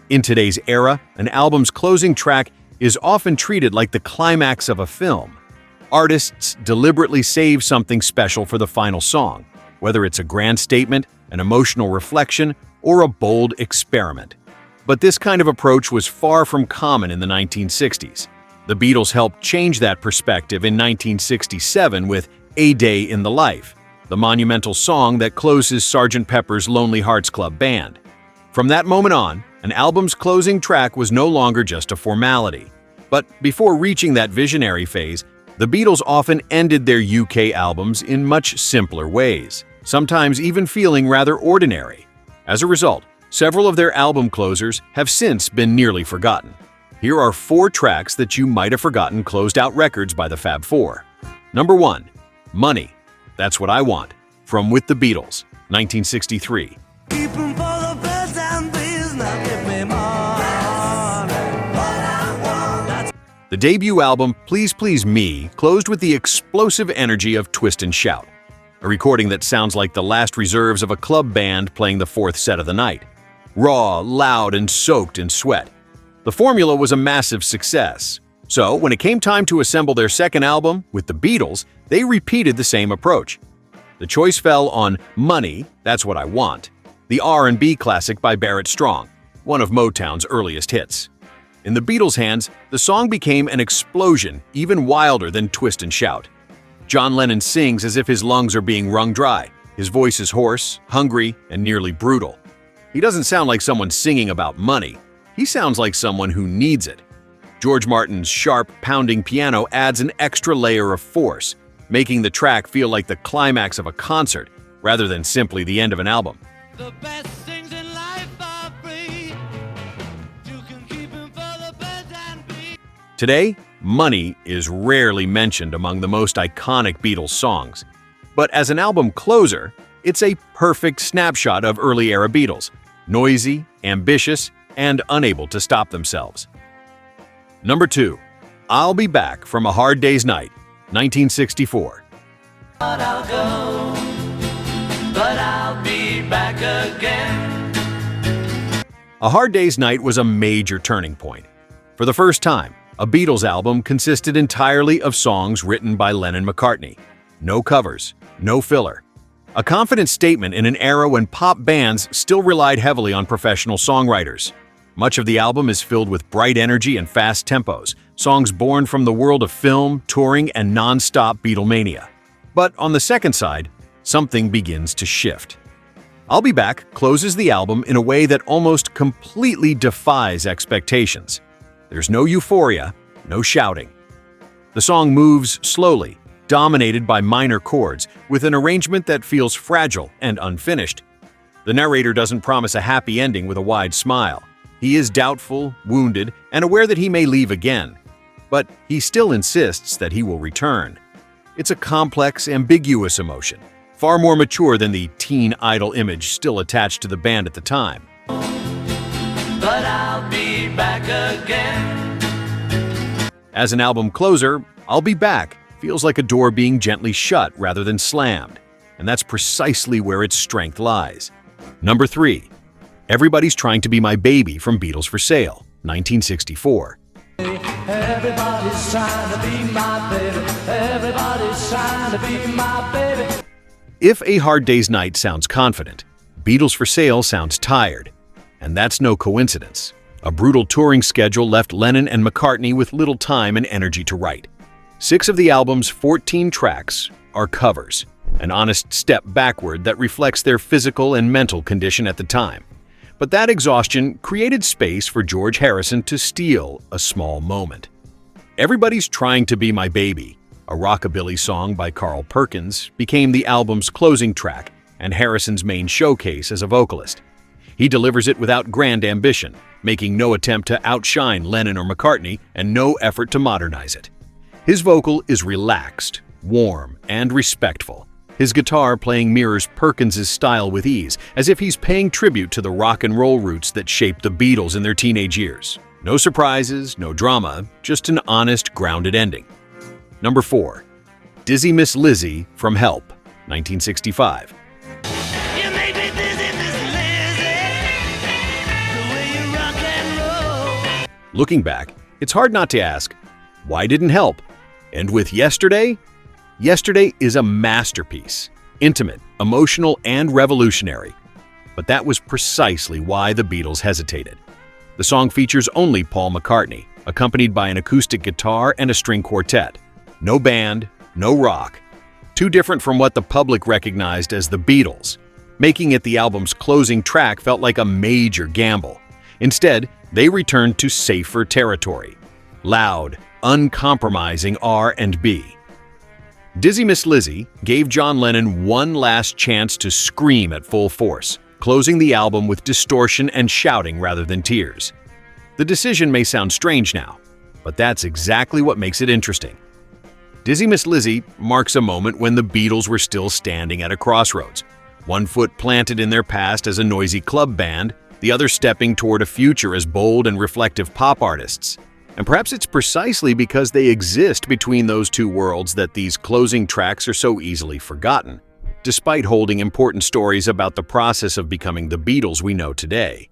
In today's era, an album's closing track is often treated like the climax of a film. Artists deliberately save something special for the final song, whether it's a grand statement, an emotional reflection, or a bold experiment. But this kind of approach was far from common in the 1960s. The Beatles helped change that perspective in 1967 with A Day in the Life, the monumental song that closes Sgt. Pepper's Lonely Hearts Club Band. From that moment on, an album's closing track was no longer just a formality. But before reaching that visionary phase, the Beatles often ended their UK albums in much simpler ways, sometimes even feeling rather ordinary. As a result, several of their album closers have since been nearly forgotten. Here are 4 tracks that you might have forgotten closed out records by the Fab Four. Number 1. Money. That's What I Want, from With the Beatles, 1963. The debut album, Please Please Me, closed with the explosive energy of Twist and Shout, a recording that sounds like the last reserves of a club band playing the 4th set of the night. Raw, loud, and soaked in sweat. The formula was a massive success. So, when it came time to assemble their second album, with the Beatles, they repeated the same approach. The choice fell on Money, That's What I Want, the R&B classic by Barrett Strong, one of Motown's earliest hits. In the Beatles' hands, the song became an explosion even wilder than Twist and Shout. John Lennon sings as if his lungs are being wrung dry. His voice is hoarse, hungry, and nearly brutal. He doesn't sound like someone singing about money. He sounds like someone who needs it. George Martin's sharp, pounding piano adds an extra layer of force, making the track feel like the climax of a concert rather than simply the end of an album. The best things in life are free. You can keep 'em for the birds and bees. Today, Money is rarely mentioned among the most iconic Beatles songs. But as an album closer, it's a perfect snapshot of early-era Beatles, noisy, ambitious, and unable to stop themselves. Number 2. I'll Be Back from A Hard Day's Night, 1964. But I'll be back again. A Hard Day's Night was a major turning point. For the first time, a Beatles album consisted entirely of songs written by Lennon-McCartney. No covers, no filler. A confident statement in an era when pop bands still relied heavily on professional songwriters. Much of the album is filled with bright energy and fast tempos, songs born from the world of film, touring, and non-stop Beatlemania. But on the second side, something begins to shift. I'll Be Back closes the album in a way that almost completely defies expectations. There's no euphoria, no shouting. The song moves slowly, dominated by minor chords, with an arrangement that feels fragile and unfinished. The narrator doesn't promise a happy ending with a wide smile. He is doubtful, wounded, and aware that he may leave again. But he still insists that he will return. It's a complex, ambiguous emotion, far more mature than the teen idol image still attached to the band at the time. But I'll be back again. As an album closer, I'll Be Back feels like a door being gently shut rather than slammed, and that's precisely where its strength lies. Number 3. Everybody's Trying to Be My Baby from Beatles for Sale, 1964. Everybody's trying to be my baby. Everybody's trying to be my baby. If A Hard Day's Night sounds confident, Beatles for Sale sounds tired. And that's no coincidence. A brutal touring schedule left Lennon and McCartney with little time and energy to write. 6 of the album's 14 tracks are covers, an honest step backward that reflects their physical and mental condition at the time. But that exhaustion created space for George Harrison to steal a small moment. Everybody's Trying to Be My Baby, a rockabilly song by Carl Perkins, became the album's closing track and Harrison's main showcase as a vocalist. He delivers it without grand ambition, making no attempt to outshine Lennon or McCartney and no effort to modernize it. His vocal is relaxed, warm, and respectful. His guitar playing mirrors Perkins' style with ease, as if he's paying tribute to the rock and roll roots that shaped the Beatles in their teenage years. No surprises, no drama, just an honest, grounded ending. Number 4. Dizzy Miss Lizzy from Help, 1965. You make me dizzy, Miss Lizzy. The way you rock that Looking back, it's hard not to ask, why didn't help? And with Yesterday? Yesterday is a masterpiece, intimate, emotional, and revolutionary. But that was precisely why the Beatles hesitated. The song features only Paul McCartney, accompanied by an acoustic guitar and a string quartet. No band, no rock. Too different from what the public recognized as the Beatles. Making it the album's closing track felt like a major gamble. Instead, they returned to safer territory. Loud, uncompromising R&B. Dizzy Miss Lizzy gave John Lennon one last chance to scream at full force, closing the album with distortion and shouting rather than tears. The decision may sound strange now, but that's exactly what makes it interesting. Dizzy Miss Lizzy marks a moment when the Beatles were still standing at a crossroads, one foot planted in their past as a noisy club band, the other stepping toward a future as bold and reflective pop artists. And perhaps it's precisely because they exist between those two worlds that these closing tracks are so easily forgotten, despite holding important stories about the process of becoming the Beatles we know today.